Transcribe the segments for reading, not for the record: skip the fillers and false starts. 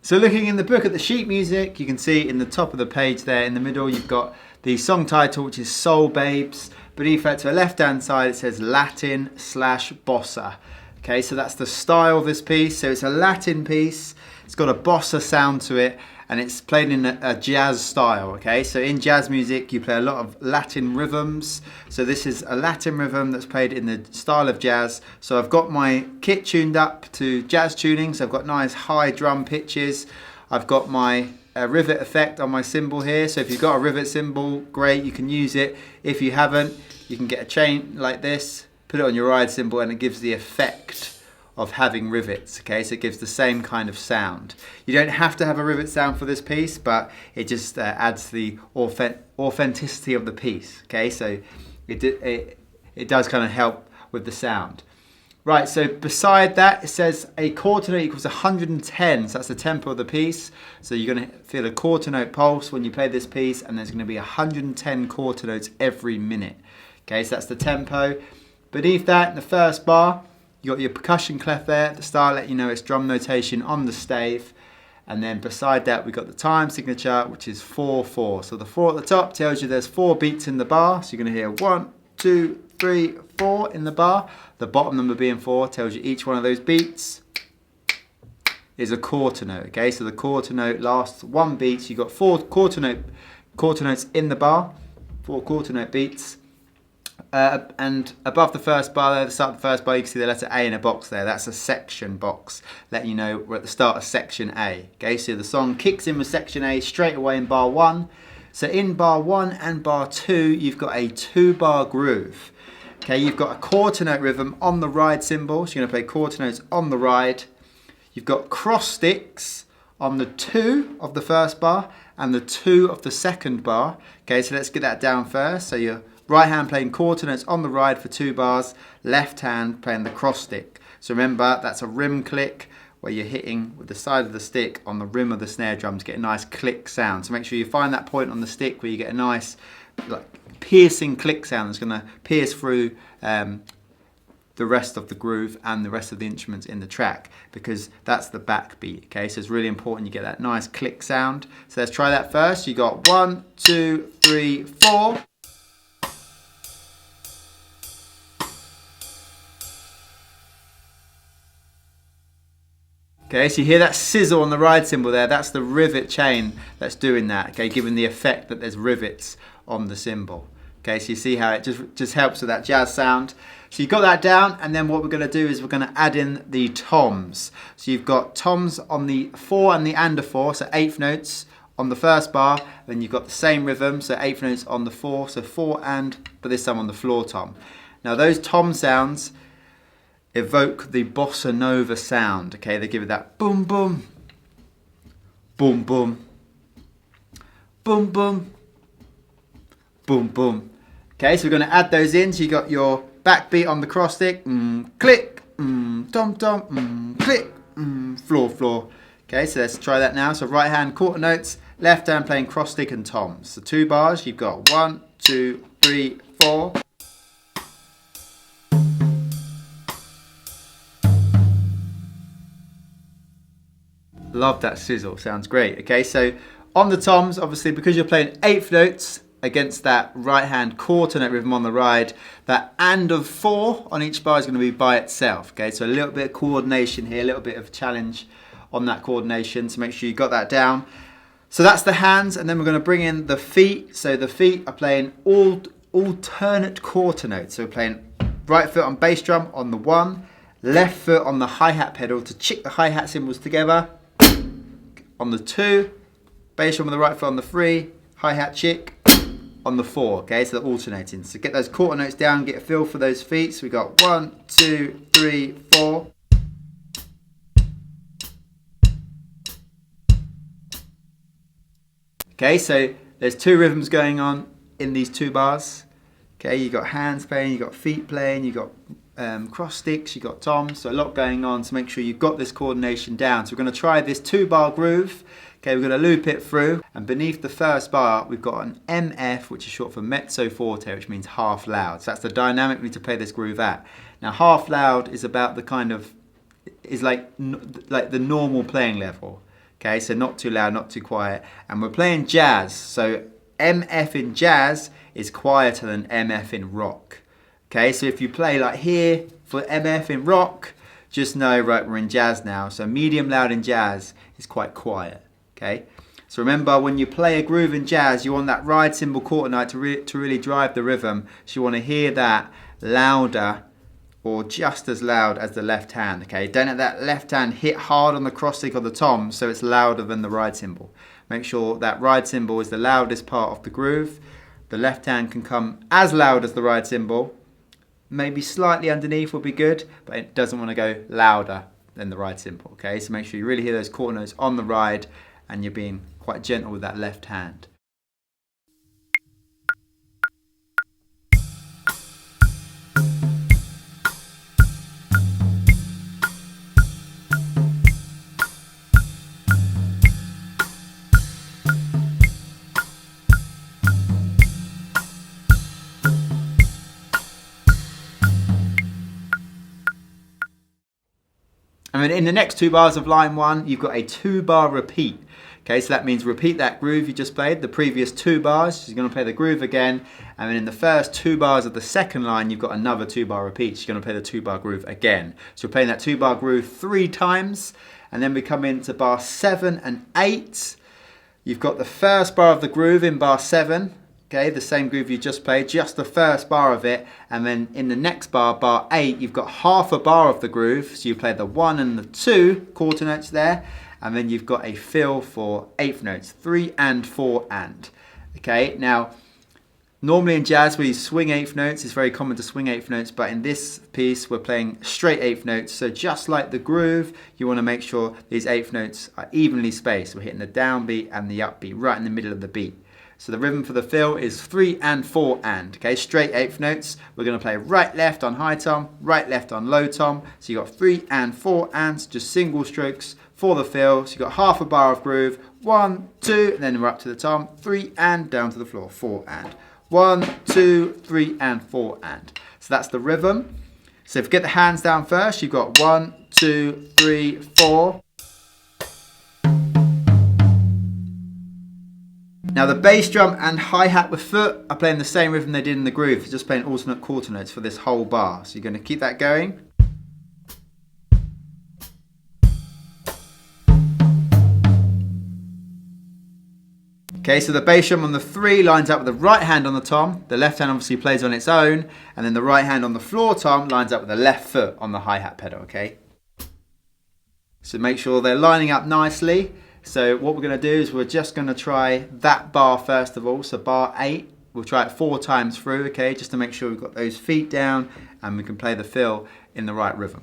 So looking in the book at the sheet music, you can see in the top of the page there in the middle, you've got the song title, which is Soul Babes. Beneath that to the left-hand side, it says Latin/bossa. Okay, so that's the style of this piece. So it's a Latin piece. It's got a bossa sound to it, and it's played in a jazz style. Okay, so in jazz music, you play a lot of Latin rhythms. So this is a Latin rhythm that's played in the style of jazz. So I've got my kit tuned up to jazz tuning. So I've got nice high drum pitches. I've got my rivet effect on my cymbal here. So if you've got a rivet cymbal, great, you can use it. If you haven't, you can get a chain like this, put it on your ride cymbal, and it gives the effect of having rivets. Okay, so it gives the same kind of sound. You don't have to have a rivet sound for this piece, but it just adds the authenticity of the piece. Okay, so it does kind of help with the sound. Right, so beside that, it says a quarter note equals 110, so that's the tempo of the piece. So you're going to feel a quarter note pulse when you play this piece, and there's going to be 110 quarter notes every minute. Okay, so that's the tempo. Beneath that, in the first bar, you got your percussion clef there at the start, let you know it's drum notation on the stave. And then beside that, we've got the time signature, which is 4/4. So the 4 at the top tells you there's 4 beats in the bar. So you're going to hear 1, 2, 3, 4 in the bar. The bottom number being 4 tells you each one of those beats is a quarter note. Okay, so the quarter note lasts 1 beat. So you've got 4 quarter notes in the bar, 4 quarter note beats. And above the first bar there, the start of the first bar, you can see the letter A in a box there. That's a section box, letting you know we're at the start of section A. Okay, so the song kicks in with section A straight away in bar 1. So in bar 1 and bar 2, you've got a 2-bar groove. Okay, you've got a quarter note rhythm on the ride cymbal, so you're going to play quarter notes on the ride. You've got cross sticks on the 2 of the first bar and the 2 of the second bar. Okay, so let's get that down first. So you're right hand playing quarter notes on the ride for 2 bars, left hand playing the cross stick. So remember, that's a rim click where you're hitting with the side of the stick on the rim of the snare drum to get a nice click sound. So make sure you find that point on the stick where you get a nice piercing click sound that's going to pierce through the rest of the groove and the rest of the instruments in the track, because that's the backbeat. Okay, so it's really important you get that nice click sound. So let's try that first. You got 1, 2, 3, 4. Okay, so you hear that sizzle on the ride cymbal there. That's the rivet chain that's doing that. Okay, giving the effect that there's rivets on the cymbal. Okay, so you see how it just helps with that jazz sound. So you've got that down, and then what we're going to do is we're going to add in the toms. So you've got toms on the 4 and the a 4, so 8th notes on the first bar. Then you've got the same rhythm, so 8th notes on the 4, so 4 and, but this time on the floor tom. Now those tom sounds evoke the bossa nova sound. Okay, they give it that boom boom, boom boom, boom boom, boom boom. Okay, so we're going to add those in. So you got your backbeat on the cross stick, click, tom tom, click, floor floor. Okay, so let's try that now. So right hand quarter notes, left hand playing cross stick and toms. So 2 bars. You've got 1, 2, 3, 4. Love that sizzle, sounds great. Okay, so on the toms, obviously because you're playing 8th notes against that right hand quarter note rhythm on the ride, that and of 4 on each bar is going to be by itself. Okay, so a little bit of coordination here, a little bit of challenge on that coordination, so make sure you got that down. So that's the hands, and then we're going to bring in the feet. So the feet are playing alternate quarter notes. So we're playing right foot on bass drum on the 1, left foot on the hi-hat pedal to chick the hi-hat cymbals together. On the 2, bass drum on the right foot on the 3, hi-hat chick on the 4. Okay, so they're alternating. So get those quarter notes down, get a feel for those feet. So we got 1, 2, 3, 4. Okay, so there's 2 rhythms going on in these 2 bars. Okay, you got hands playing, you got feet playing, you got cross sticks, you got toms, so a lot going on, so make sure you've got this coordination down. So we're going to try this 2-bar groove. Okay, we're going to loop it through, and beneath the first bar we've got an MF, which is short for mezzo forte, which means half loud. So that's the dynamic we need to play this groove at. Now half loud is about the kind of, is like the normal playing level. Okay, so not too loud, not too quiet. And we're playing jazz. So MF in jazz is quieter than MF in rock. Okay, so if you play like here for MF in rock, just know, right, we're in jazz now. So medium loud in jazz is quite quiet. Okay, so remember when you play a groove in jazz, you want that ride cymbal quarter note to really drive the rhythm. So you want to hear that louder or just as loud as the left hand, okay? Don't let that left hand hit hard on the cross stick or the tom so it's louder than the ride cymbal. Make sure that ride cymbal is the loudest part of the groove. The left hand can come as loud as the ride cymbal. Maybe slightly underneath will be good, but it doesn't want to go louder than the ride cymbal, okay? So make sure you really hear those quarter notes on the ride and you're being quite gentle with that left hand. And then in the next 2 bars of line 1, you've got a 2-bar repeat. Okay, so that means repeat that groove you just played, the previous 2 bars. You're going to play the groove again. And then in the first 2 bars of the second line, you've got another 2-bar repeat. So you're going to play the 2-bar groove again. So we're playing that 2-bar groove 3 times. And then we come into bar 7 and 8. You've got the first bar of the groove in bar 7. Okay, the same groove you just played, just the first bar of it, and then in the next bar, bar 8, you've got half a bar of the groove, so you play the 1 and the 2 quarter notes there, and then you've got a fill for 8th notes, 3 and 4 and. Okay, now, normally in jazz we swing 8th notes, it's very common to swing 8th notes, but in this piece we're playing straight 8th notes, so just like the groove, you want to make sure these 8th notes are evenly spaced. We're hitting the downbeat and the upbeat right in the middle of the beat. So the rhythm for the fill is 3 and 4 and, okay, straight 8th notes. We're going to play right left on high tom, right left on low tom. So you've got 3 and 4 ands, just single strokes for the fill. So you've got half a bar of groove, 1, 2, and then we're up to the tom, 3 and down to the floor, 4 and. 1, 2, 3 and 4 and. So that's the rhythm. So if you get the hands down first, you've got 1, 2, 3, 4. Now the bass drum and hi-hat with foot are playing the same rhythm they did in the groove, just playing alternate quarter notes for this whole bar. So you're going to keep that going. Okay, so the bass drum on the 3 lines up with the right hand on the tom, the left hand obviously plays on its own, and then the right hand on the floor tom lines up with the left foot on the hi-hat pedal, okay? So make sure they're lining up nicely. So what we're going to do is we're just going to try that bar first of all. So bar 8, we'll try it 4 times through, okay, just to make sure we've got those feet down and we can play the fill in the right rhythm.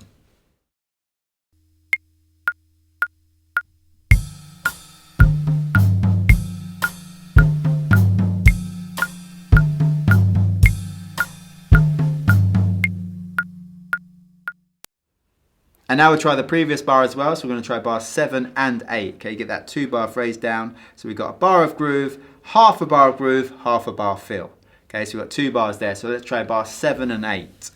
And now we'll try the previous bar as well. So we're going to try bar 7 and 8. Okay, get that 2-bar phrase down. So we've got a bar of groove, half a bar of groove, half a bar fill. Okay, so we've got 2 bars there. So let's try bar 7 and 8.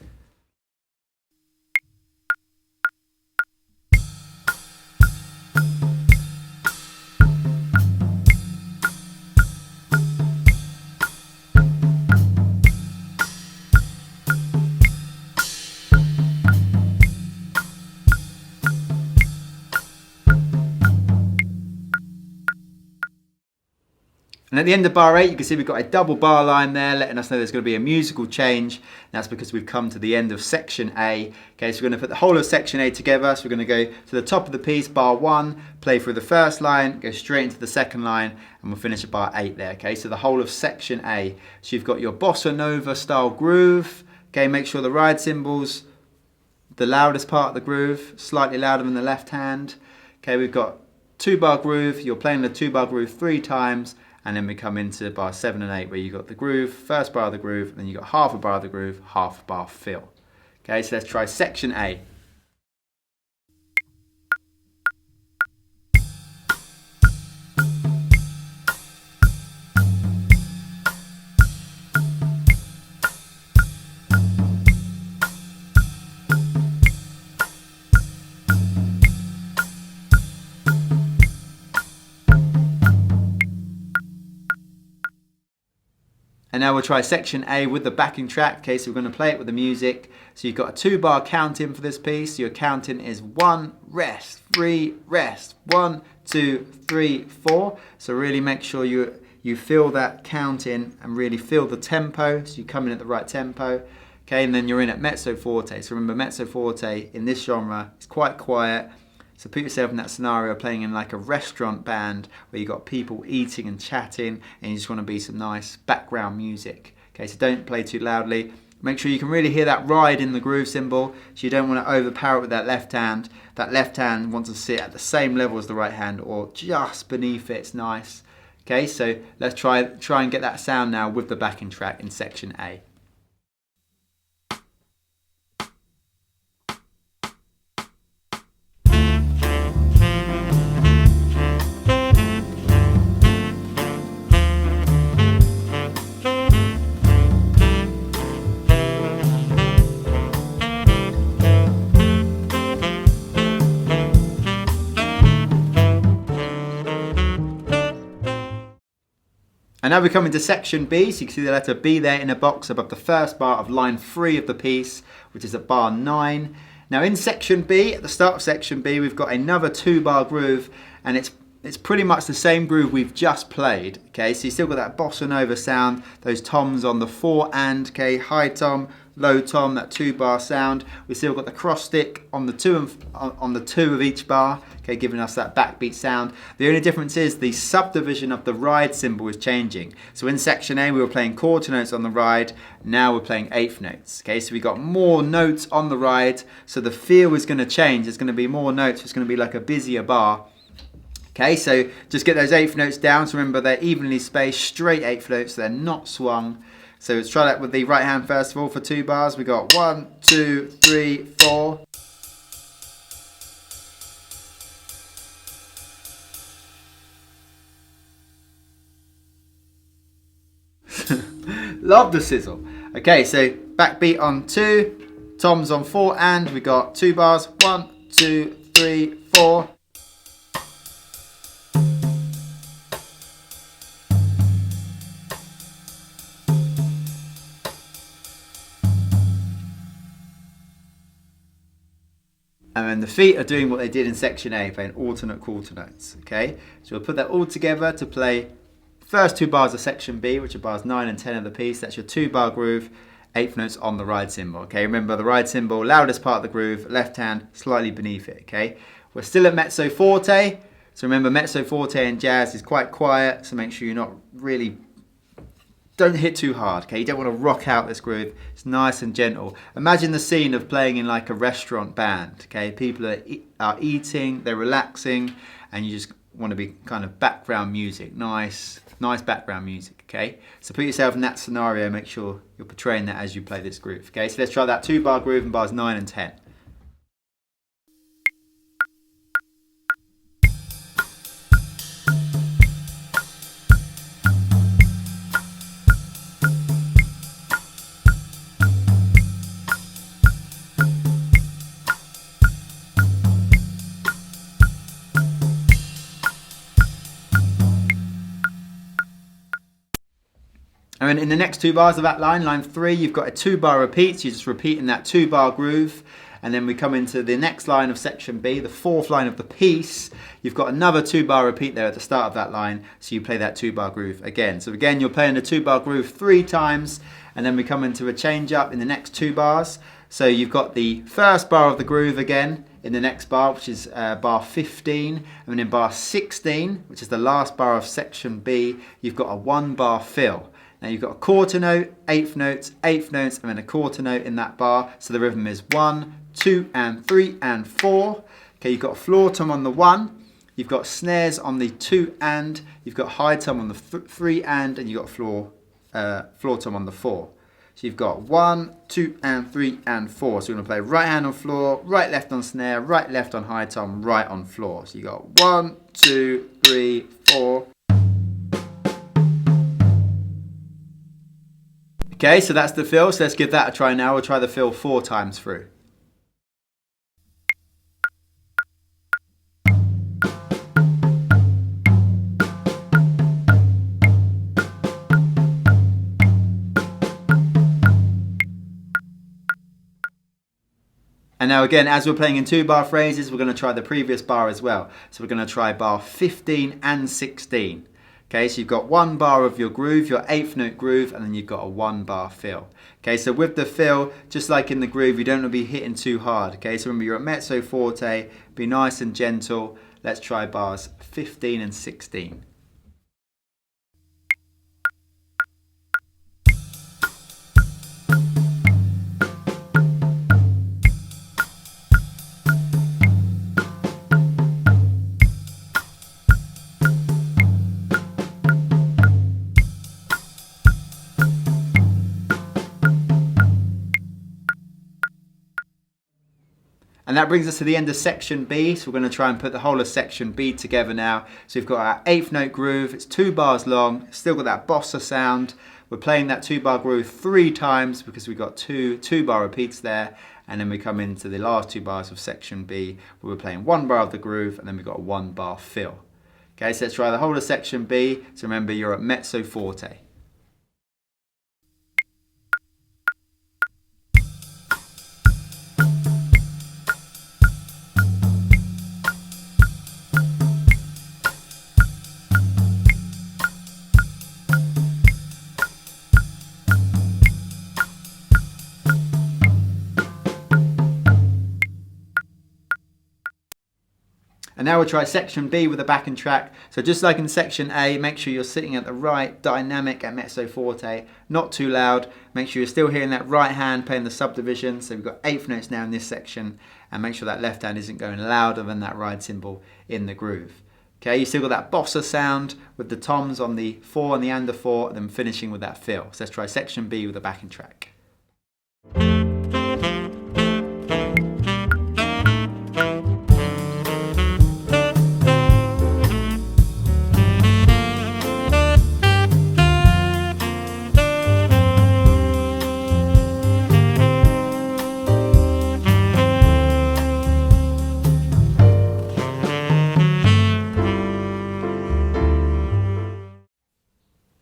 And at the end of bar 8, you can see we've got a double bar line there, letting us know there's going to be a musical change. And that's because we've come to the end of section A. Okay, so we're going to put the whole of section A together. So we're going to go to the top of the piece, bar 1, play through the first line, go straight into the second line, and we'll finish at bar 8 there. Okay, so the whole of section A. So you've got your bossa nova style groove. Okay, make sure the ride cymbals, the loudest part of the groove, slightly louder than the left hand. Okay, we've got 2-bar groove. You're playing the 2-bar groove 3 times. And then we come into bar 7 and 8 where you've got the groove, first bar of the groove, and then you've got half a bar of the groove, half a bar fill. Okay, so let's try section A. now we'll try section A with the backing track. Okay, so we're going to play it with the music. So you've got a 2-bar counting for this piece. So your counting is 1, rest, 3, rest, 1, 2, 3, 4. So really make sure you feel that counting and really feel the tempo. So you come in at the right tempo. Okay, and then you're in at mezzo forte. So remember, mezzo forte in this genre is quite quiet. So put yourself in that scenario playing in like a restaurant band where you've got people eating and chatting and you just want to be some nice background music. Okay, so don't play too loudly. Make sure you can really hear that ride in the groove cymbal, so you don't want to overpower it with that left hand. That left hand wants to sit at the same level as the right hand or just beneath it. It's nice. Okay, so let's try and get that sound now with the backing track in section A. And now we come into section B, so you can see the letter B there in a box above the first bar of line 3 of the piece, which is at bar 9. Now in section B, at the start of section B, we've got another 2-bar groove, and it's pretty much the same groove we've just played. Okay, so you still got that bossa nova sound, those toms on the 4 and, okay, high tom, low tom, that 2-bar sound. We still got the cross stick on the 2 of each bar, okay, giving us that backbeat sound. The only difference is the subdivision of the ride cymbal is changing. So in section A we were playing quarter notes on the ride, now we're playing eighth notes. Okay, so we got more notes on the ride, so the feel is going to change. There's going to be more notes, it's going to be like a busier bar. Okay, so just get those eighth notes down. So remember, they're evenly spaced, straight eighth notes, so they're not swung. So let's try that with the right hand first of all for 2 bars. We got 1, 2, 3, 4. Love the sizzle. Okay, so backbeat on 2, toms on 4, and we got 2 bars. 1, 2, 3, 4. And then the feet are doing what they did in section A, playing alternate quarter notes. Okay, so we'll put that all together to play first 2 bars of section B, which are bars 9 and 10 of the piece. That's your 2-bar groove, eighth notes on the ride cymbal. Okay, remember the ride cymbal, loudest part of the groove, left hand slightly beneath it. Okay, we're still at mezzo forte. So remember, mezzo forte in jazz is quite quiet, so make sure you're not really, don't hit too hard, okay? You don't want to rock out this groove. It's nice and gentle. Imagine the scene of playing in like a restaurant band, okay? People are eating, they're relaxing, and you just want to be kind of background music. Nice background music, okay? So put yourself in that scenario, make sure you're portraying that as you play this groove, okay? So let's try that 2-bar groove in bars 9 and 10. And in the next 2 bars of that line, line 3, you've got a 2-bar repeat. So you're just repeating that 2-bar groove. And then we come into the next line of section B, the 4th line of the piece. You've got another 2-bar repeat there at the start of that line. So you play that 2-bar groove again. So again, you're playing the 2-bar groove 3 times. And then we come into a change up in the next 2 bars. So you've got the first bar of the groove again in the next bar, which is bar 15. And then in bar 16, which is the last bar of section B, you've got a 1-bar fill. Now you've got a quarter note, eighth notes, and then a quarter note in that bar. So the rhythm is 1, 2, and 3, and 4. Okay, you've got a floor tom on the 1. You've got snares on the 2 and. You've got high tom on the 3 and you've got floor tom on the 4. So you've got 1, 2, and 3, and 4. So you're going to play right hand on floor, right left on snare, right left on high tom, right on floor. So you've got 1, 2, 3, 4. Okay, so that's the fill, so let's give that a try now. We'll try the fill 4 times through. And now again, as we're playing in 2-bar phrases, we're going to try the previous bar as well. So we're going to try bar 15 and 16. Okay, so you've got 1 bar of your groove, your 8th note groove, and then you've got a 1-bar fill. Okay, so with the fill, just like in the groove, you don't want to be hitting too hard. Okay, so remember you're at mezzo forte, be nice and gentle. Let's try bars 15 and 16. And that brings us to the end of section B. So we're going to try and put the whole of section B together now. So we've got our 8th note groove. It's 2 bars long. Still got that bossa sound. We're playing that 2-bar groove 3 times because we've got two 2-bar repeats there. And then we come into the last 2 bars of section B where we're playing 1 bar of the groove and then we've got a 1-bar fill. Okay, so let's try the whole of section B. So remember, you're at mezzo forte. And now we'll try section B with the backing track. So just like in section A, make sure you're sitting at the right dynamic at mezzo forte, not too loud. Make sure you're still hearing that right hand playing the subdivision. So we've got 8th notes now in this section, and make sure that left hand isn't going louder than that ride cymbal in the groove. Okay, you still got that bossa sound with the toms on the 4 and the under 4, and then finishing with that fill. So let's try section B with the backing track.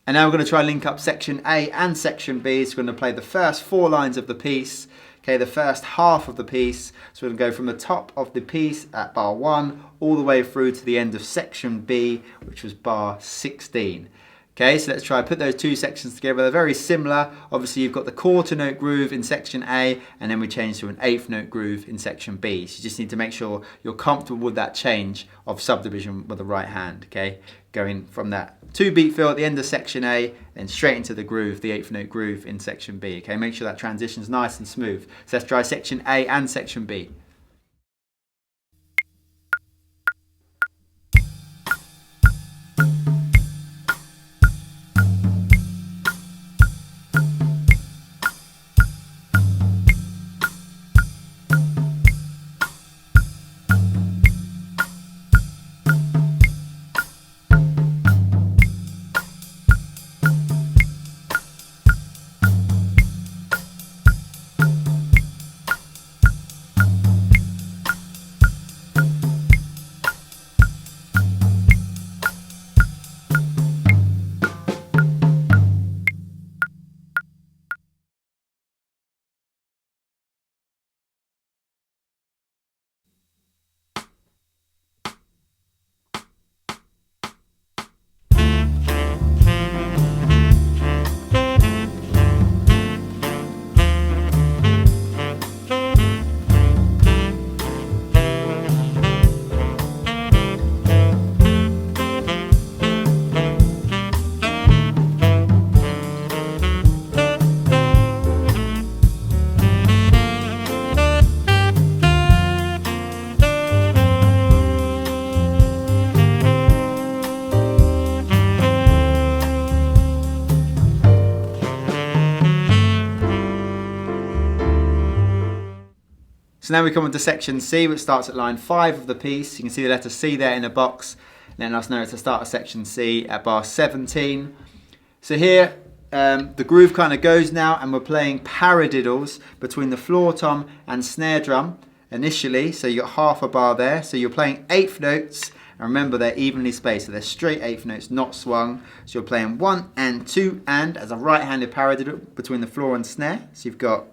And now we're going to try and link up section A and section B. So we're going to play the first 4 lines of the piece, okay, the first half of the piece. So we're going to go from the top of the piece at bar 1 all the way through to the end of section B, which was bar 16. Okay, so let's try and put those 2 sections together. They're very similar. Obviously, you've got the quarter note groove in section A, and then we change to an 8th note groove in section B. So you just need to make sure you're comfortable with that change of subdivision with the right hand, okay? Going from that 2-beat fill at the end of section A, then straight into the groove, the 8th note groove in section B, okay? Make sure that transition's nice and smooth. So let's try section A and section B. So now we come on to section C, which starts at line 5 of the piece. You can see the letter C there in a box, letting us know it's the start of section C at bar 17. So here, the groove kind of goes now, and we're playing paradiddles between the floor tom and snare drum initially. So you got half a bar there. So you're playing 8th notes, and remember they're evenly spaced, so they're straight 8th notes, not swung. So you're playing 1 and 2 and as a right-handed paradiddle between the floor and snare. So you've got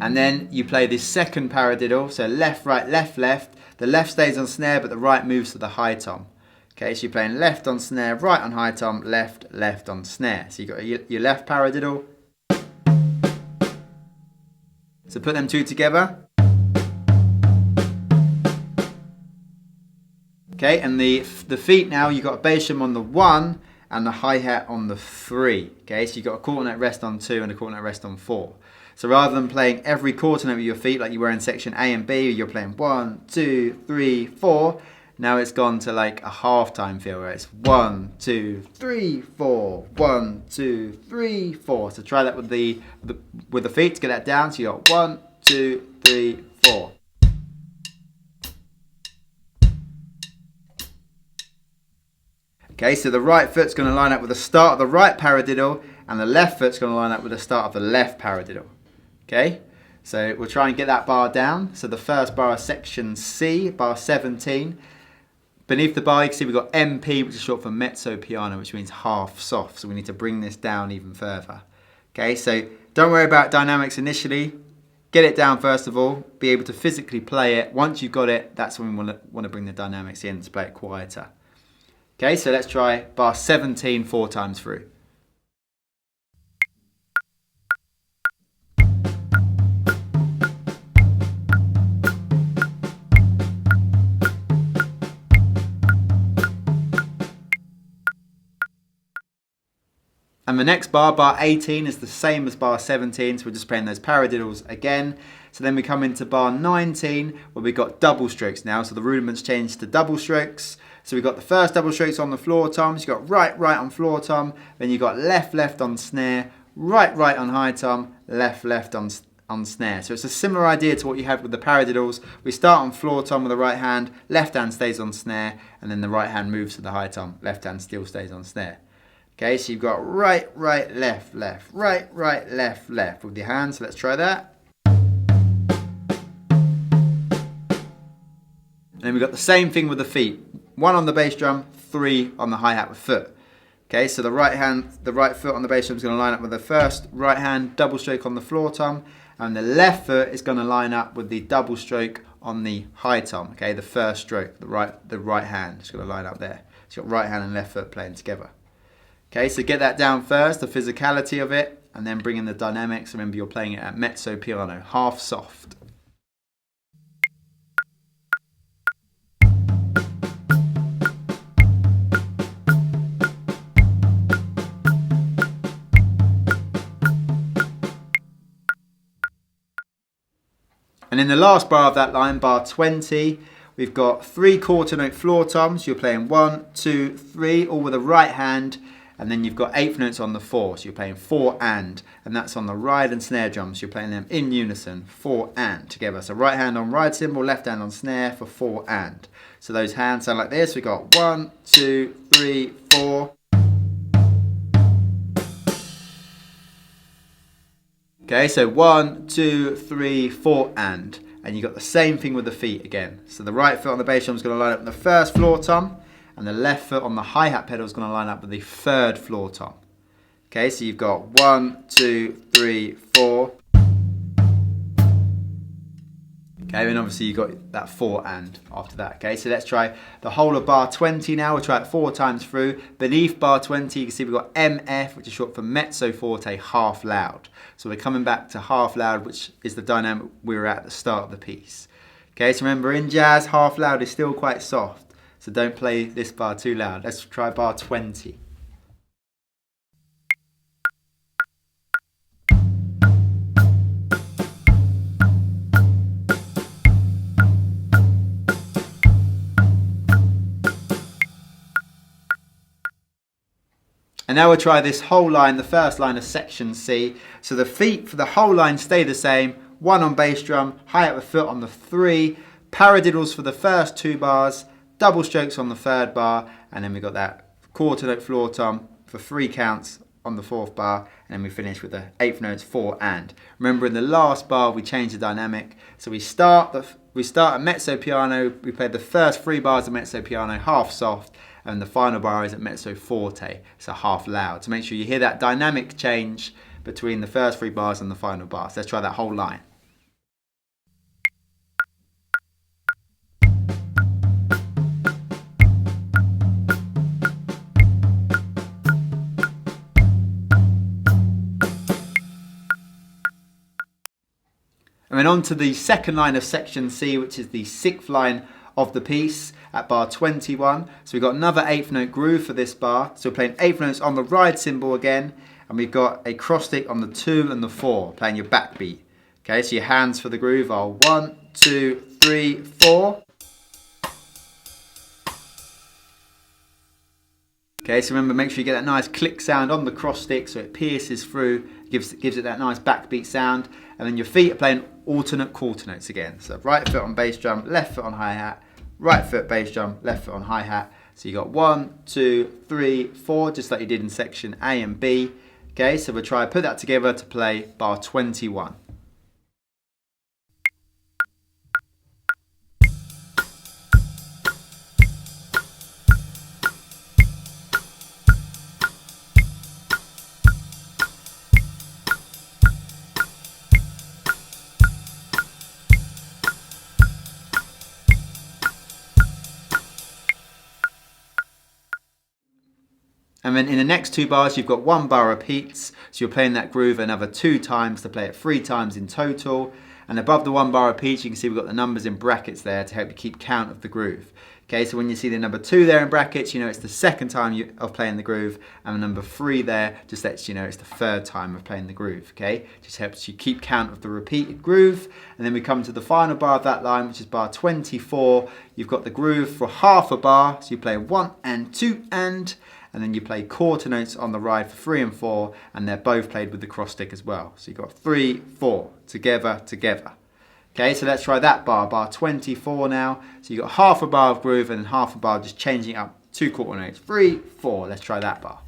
And then you play this second paradiddle, so left, right, left, left. The left stays on snare, but the right moves to the high tom. Okay, so you're playing left on snare, right on high tom, left, left on snare. So you've got your left paradiddle. So put them two together. Okay, and the feet now, you've got a bass drum on the 1 and the hi-hat on the 3. Okay, so you've got a quarter note rest on 2 and a quarter note rest on 4. So rather than playing every quarter note with your feet like you were in section A and B, you're playing 1, 2, 3, 4. Now it's gone to like a half-time feel where it's 1, 2, 3, 4, 1, 2, 3, 4. So try that with the feet to get that down. So you got 1, 2, 3, 4. Okay, so the right foot's going to line up with the start of the right paradiddle, and the left foot's going to line up with the start of the left paradiddle. Okay, so we'll try and get that bar down. So the first bar is section C, bar 17. Beneath the bar, you can see we've got MP, which is short for mezzo piano, which means half soft. So we need to bring this down even further. Okay, so don't worry about dynamics initially. Get it down first of all. Be able to physically play it. Once you've got it, that's when we want to bring the dynamics in to play it quieter. Okay, so let's try bar 17 4 times through. And the next bar, bar 18, is the same as bar 17, so we're just playing those paradiddles again. So then we come into bar 19, where we've got double strokes now, so the rudiments changed to double strokes. So we've got the first double strokes on the floor toms, you've got right, right on floor tom, then you've got left, left on snare, right, right on high tom, left, left on snare. So it's a similar idea to what you had with the paradiddles. We start on floor tom with the right hand stays on snare, and then the right hand moves to the high tom, left hand still stays on snare. Okay, so you've got right, right, left, left, right, right, left, left with your hands. So let's try that. And then we've got the same thing with the feet. 1 on the bass drum, 3 on the hi-hat with foot. Okay, so the right foot on the bass drum is going to line up with the first right hand double stroke on the floor tom, and the left foot is going to line up with the double stroke on the high tom. Okay, the first stroke, the right hand is going to line up there. So you've got right hand and left foot playing together. Okay, so get that down first, the physicality of it, and then bring in the dynamics. Remember, you're playing it at mezzo piano, half soft. And in the last bar of that line, bar 20, we've got 3 quarter note floor toms. You're playing 1, 2, 3, all with the right hand. And then you've got 8th notes on the 4, so you're playing 4 and that's on the ride and snare drums. You're playing them in unison, 4 and together. So right hand on ride cymbal, left hand on snare for 4 and. So those hands sound like this. We've got 1, 2, 3, 4. Okay, so 1, 2, 3, 4 and you've got the same thing with the feet again. So the right foot on the bass drum is going to line up with the first floor tom, and the left foot on the hi-hat pedal is going to line up with the third floor tom. Okay, so you've got 1, 2, 3, 4. Okay, and obviously you've got that 4 and after that. Okay, so let's try the whole of bar 20 now. We'll try it 4 times through. Beneath bar 20, you can see we've got MF, which is short for mezzo forte, half loud. So we're coming back to half loud, which is the dynamic we were at the start of the piece. Okay, so remember in jazz, half loud is still quite soft. So don't play this bar too loud. Let's try bar 20. And now we'll try this whole line, the first line of section C. So the feet for the whole line stay the same. 1 on bass drum, hi-hat with foot on the 3, paradiddles for the first 2 bars, double strokes on the 3rd bar, and then we've got that quarter note floor tom for 3 counts on the 4th bar, and then we finish with the 8th notes 4 and. Remember in the last bar we changed the dynamic, so we start at mezzo piano, we played the first 3 bars of mezzo piano half soft, and the final bar is at mezzo forte, so half loud. So make sure you hear that dynamic change between the first 3 bars and the final bar. So let's try that whole line. And then on to the second line of section C, which is the 6th line of the piece at bar 21. So we've got another 8th note groove for this bar. So we're playing 8th notes on the ride cymbal again, and we've got a cross stick on the 2 and the 4, playing your backbeat. Okay, so your hands for the groove are 1, 2, 3, 4. Okay, so remember, make sure you get that nice click sound on the cross stick so it pierces through, gives it that nice backbeat sound. And then your feet are playing alternate quarter notes again. So right foot on bass drum, left foot on hi-hat, right foot bass drum, left foot on hi-hat. So you got 1, 2, 3, 4, just like you did in section A and B. Okay, so we'll try and put that together to play bar 21. And then in the next 2 bars, you've got 1 bar repeats. So you're playing that groove another 2 times to play it 3 times in total. And above the 1 bar repeats, you can see we've got the numbers in brackets there to help you keep count of the groove. Okay, so when you see the number 2 there in brackets, you know it's the second time of playing the groove. And the number 3 there just lets you know it's the third time of playing the groove. Okay, just helps you keep count of the repeated groove. And then we come to the final bar of that line, which is bar 24. You've got the groove for half a bar. So you play 1 and 2 and then you play quarter notes on the ride for 3 and 4, and they're both played with the cross stick as well. So you've got 3, 4, together, together. Okay, so let's try that bar, bar 24 now. So you've got half a bar of groove and then half a bar just changing up 2 quarter notes. 3, 4, let's try that bar.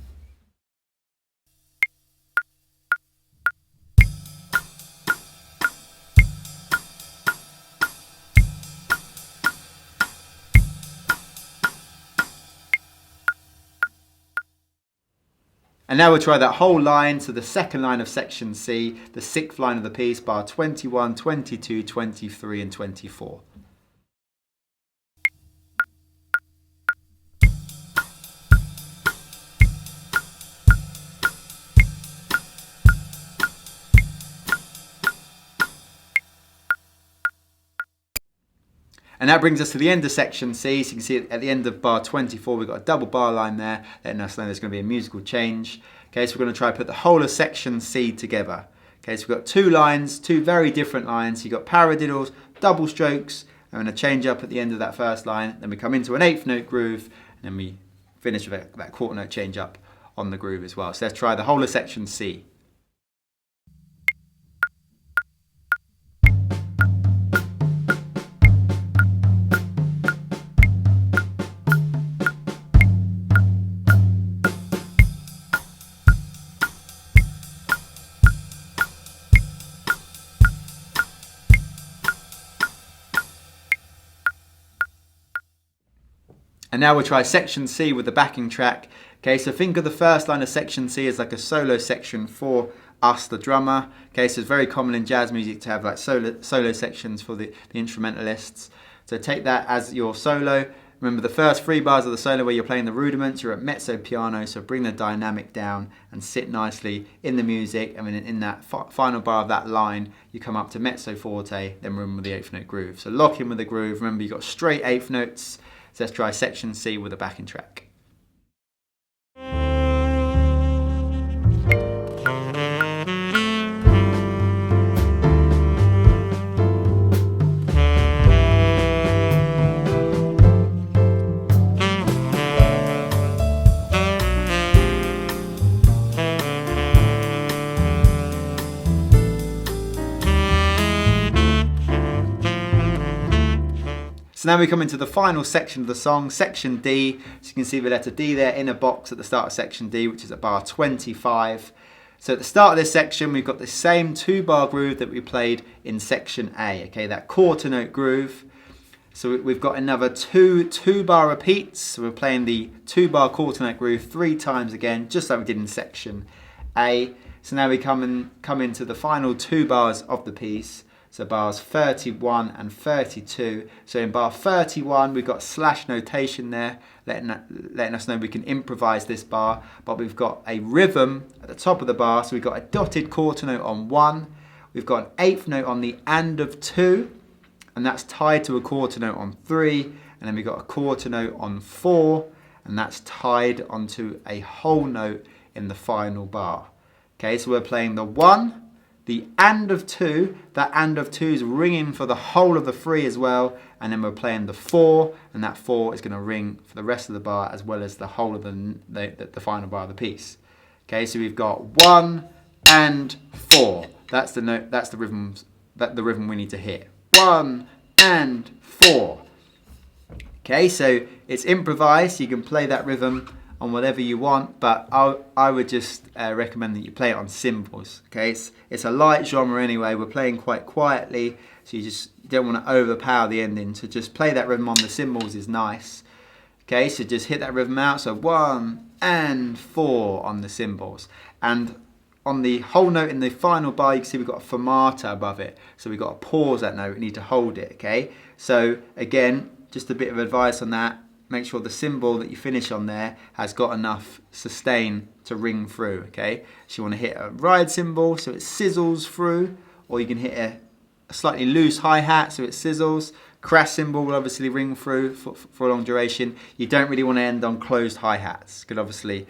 And now we'll try that whole line, so the second line of section C, the 6th line of the piece, bar 21, 22, 23 and 24. And that brings us to the end of section C. So you can see at the end of bar 24, we've got a double bar line there, letting us know there's going to be a musical change. Okay, so we're going to try and put the whole of section C together. Okay, so we've got 2 lines, 2 very different lines. You've got paradiddles, double strokes, and a change up at the end of that first line. Then we come into an 8th note groove, and then we finish with that quarter note change up on the groove as well. So let's try the whole of section C. And now we'll try section C with the backing track. Okay, so think of the first line of section C as like a solo section for us, the drummer. Okay, so it's very common in jazz music to have like solo sections for the instrumentalists. So take that as your solo. Remember the first 3 bars of the solo where you're playing the rudiments, you're at mezzo piano, so bring the dynamic down and sit nicely in the music. And then in that final bar of that line, you come up to mezzo forte, then remember the 8th note groove. So lock in with the groove. Remember you've got straight 8th notes. So let's try section C with a backing track. So now we come into the final section of the song, section D. So you can see the letter D there in a box at the start of section D, which is at bar 25. So at the start of this section, we've got the same 2-bar groove that we played in section A, okay, that quarter note groove. So we've got another 2-bar repeats. So we're playing the 2-bar quarter note groove 3 times again, just like we did in section A. So now we come into the final 2 bars of the piece. So bars 31 and 32. So in bar 31, we've got slash notation there, letting us know we can improvise this bar. But we've got a rhythm at the top of the bar. So we've got a dotted quarter note on 1. We've got an eighth note on the and of 2, and that's tied to a quarter note on 3, and then we've got a quarter note on 4, and that's tied onto a whole note in the final bar. Okay, so we're playing the 1, the and of 2, that and of 2 is ringing for the whole of the 3 as well, and then we're playing the 4, and that 4 is going to ring for the rest of the bar as well as the whole of the final bar of the piece. Okay, so we've got 1 and 4. That's the note. That's the rhythm we need to hit. 1 and 4. Okay, so it's improvised. You can play that rhythm on whatever you want, but I would just recommend that you play it on cymbals. Okay, it's a light genre anyway. We're playing quite quietly, so you don't want to overpower the ending. So just play that rhythm on the cymbals is nice. Okay, so just hit that rhythm out. So 1 and 4 on the cymbals, and on the whole note in the final bar, you can see we've got a fermata above it. So we've got to pause that note, we need to hold it, okay? So again, just a bit of advice on that. Make sure the cymbal that you finish on there has got enough sustain to ring through, okay? So you want to hit a ride cymbal so it sizzles through, or you can hit a slightly loose hi-hat so it sizzles. Crash cymbal will obviously ring through for a long duration. You don't really want to end on closed hi-hats, because obviously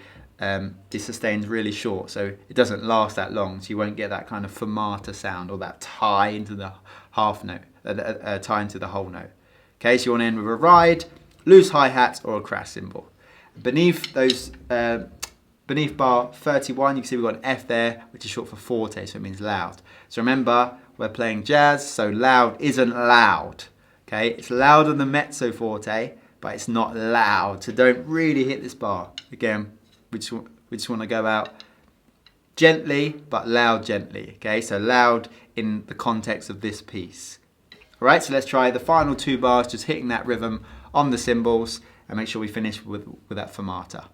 this sustain's really short, so it doesn't last that long, so you won't get that kind of fermata sound or that tie into the half note, tie into the whole note. Okay, so you want to end with a ride, loose hi-hats, or a crash cymbal. Beneath those, beneath bar 31, you can see we've got an F there, which is short for forte, so it means loud. So remember, we're playing jazz, so loud isn't loud. Okay, it's louder than mezzo forte, but it's not loud, so don't really hit this bar. Again, we just want to go out gently, but loud gently. Okay, so loud in the context of this piece. All right, so let's try the final 2 bars, just hitting that rhythm on the cymbals, and make sure we finish with that fermata.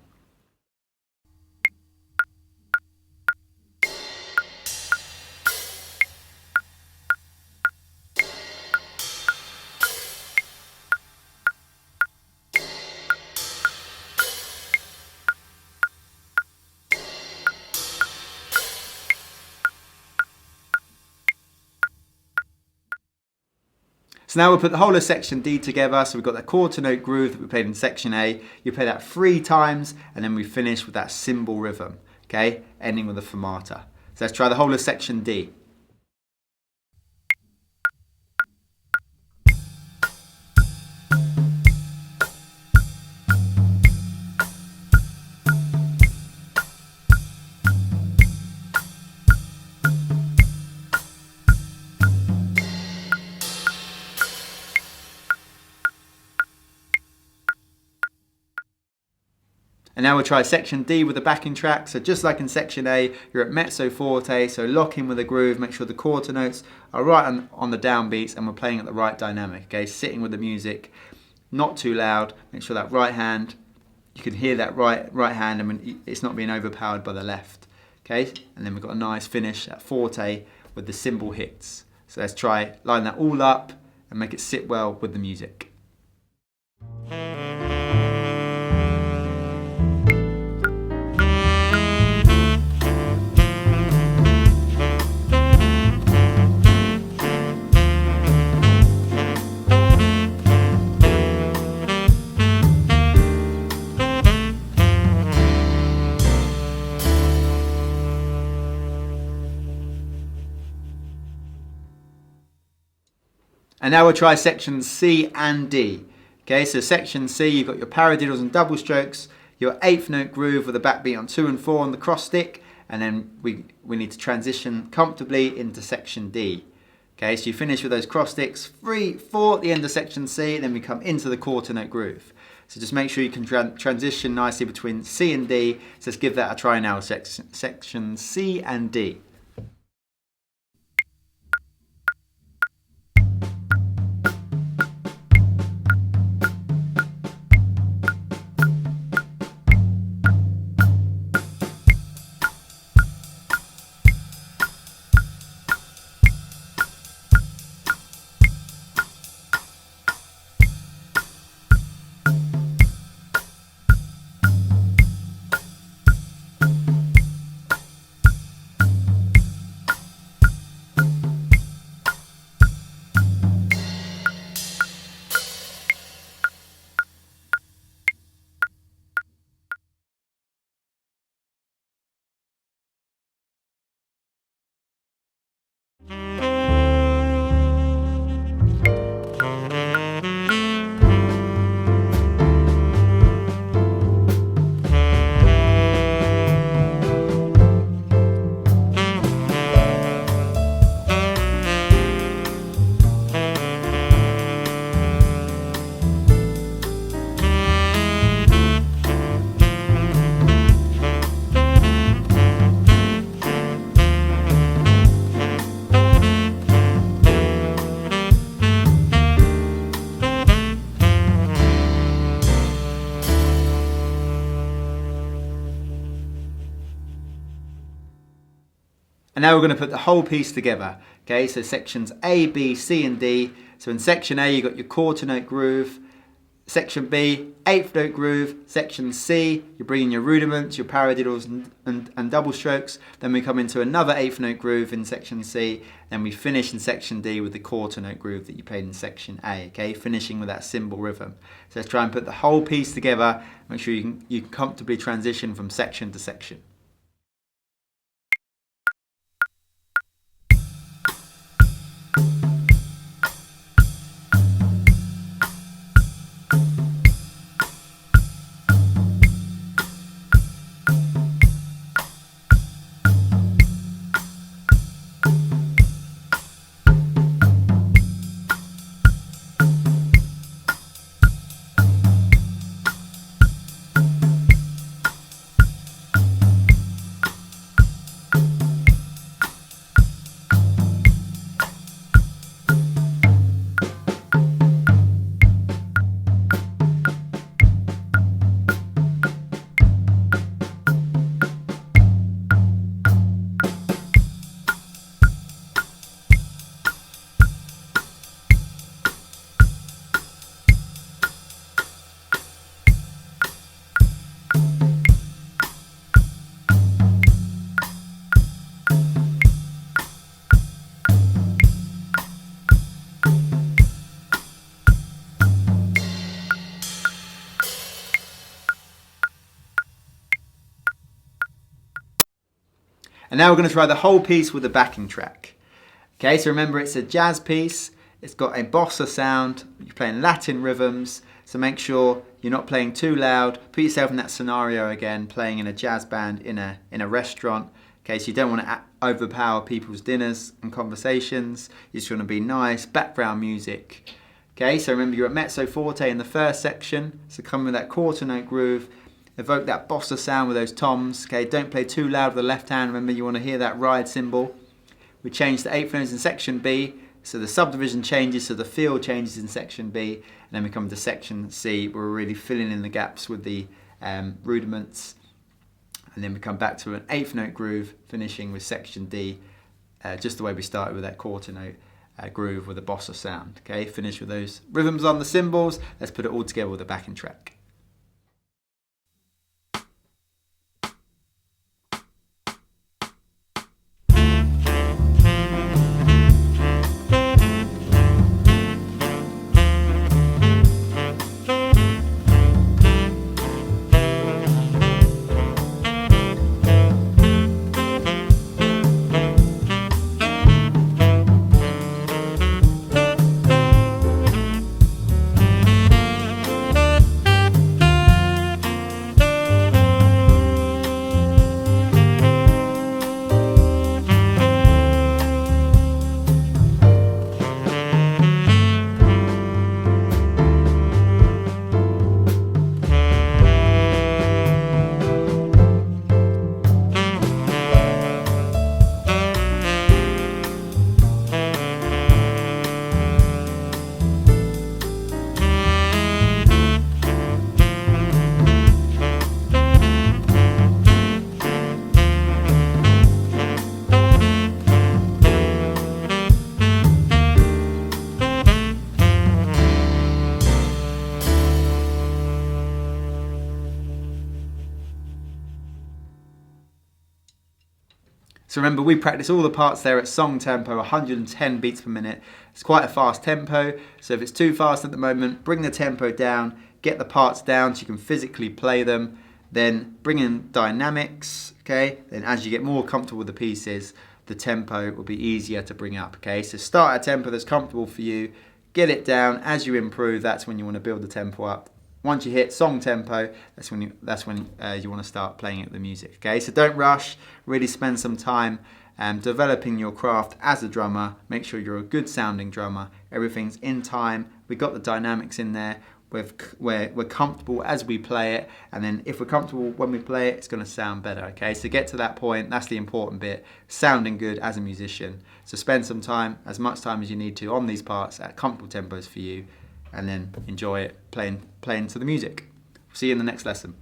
So now we'll put the whole of section D together. So we've got that quarter note groove that we played in section A. You play that 3 times, and then we finish with that cymbal rhythm, okay? Ending with a fermata. So let's try the whole of section D. And now we'll try section D with the backing track. So just like in section A, you're at mezzo forte, so lock in with the groove, make sure the quarter notes are right on the downbeats, and we're playing at the right dynamic, okay? Sitting with the music, not too loud, make sure that right hand, you can hear that right hand, and it's not being overpowered by the left, okay? And then we've got a nice finish at forte with the cymbal hits. So let's try line that all up and make it sit well with the music. And now we'll try sections C and D. Okay, so section C, you've got your paradiddles and double strokes, your 8th note groove with a backbeat on 2 and 4 on the cross stick, and then we need to transition comfortably into section D. Okay, so you finish with those cross sticks, 3, 4 at the end of section C, and then we come into the quarter note groove. So just make sure you can transition nicely between C and D. So let's give that a try now, section C and D. And now we're going to put the whole piece together. Okay, so sections A, B, C, and D. So in section A, you've got your quarter note groove. Section B, eighth note groove. Section C, you're bringing your rudiments, your paradiddles and double strokes. Then we come into another eighth note groove in section C. Then we finish in section D with the quarter note groove that you played in section A, okay? Finishing with that cymbal rhythm. So let's try and put the whole piece together. Make sure you can comfortably transition from section to section. And now we're going to try the whole piece with the backing track. Okay, so remember it's a jazz piece, it's got a bossa sound, you're playing Latin rhythms, so make sure you're not playing too loud. Put yourself in that scenario again, playing in a jazz band in a restaurant. Okay, so you don't want to overpower people's dinners and conversations. You just want to be nice, background music. Okay, so remember you're at mezzo forte in the first section, so come with that quarter note groove. Evoke that bossa sound with those toms. Okay, don't play too loud with the left hand. Remember, you want to hear that ride cymbal. We change the eighth notes in section B, so the subdivision changes, so the feel changes in section B, and then we come to section C, where we're really filling in the gaps with the rudiments, and then we come back to an eighth note groove, finishing with section D, just the way we started with that quarter note groove with a bossa sound. Okay, finish with those rhythms on the cymbals. Let's put it all together with a backing track. So remember, we practice all the parts there at song tempo, 110 beats per minute. It's quite a fast tempo, so if it's too fast at the moment, bring the tempo down, get the parts down so you can physically play them, then bring in dynamics, okay? Then as you get more comfortable with the pieces, the tempo will be easier to bring up, okay? So start at a tempo that's comfortable for you, get it down. As you improve, that's when you want to build the tempo up. Once you hit song tempo, that's when you want to start playing at the music. Okay, so don't rush. Really spend some time developing your craft as a drummer. Make sure you're a good sounding drummer. Everything's in time. We got the dynamics in there. We're comfortable as we play it, and then if we're comfortable when we play it, it's going to sound better. Okay, so get to that point. That's the important bit. Sounding good as a musician. So spend some time, as much time as you need to, on these parts at comfortable tempos for you, and then enjoy it playing to the music. See you in the next lesson.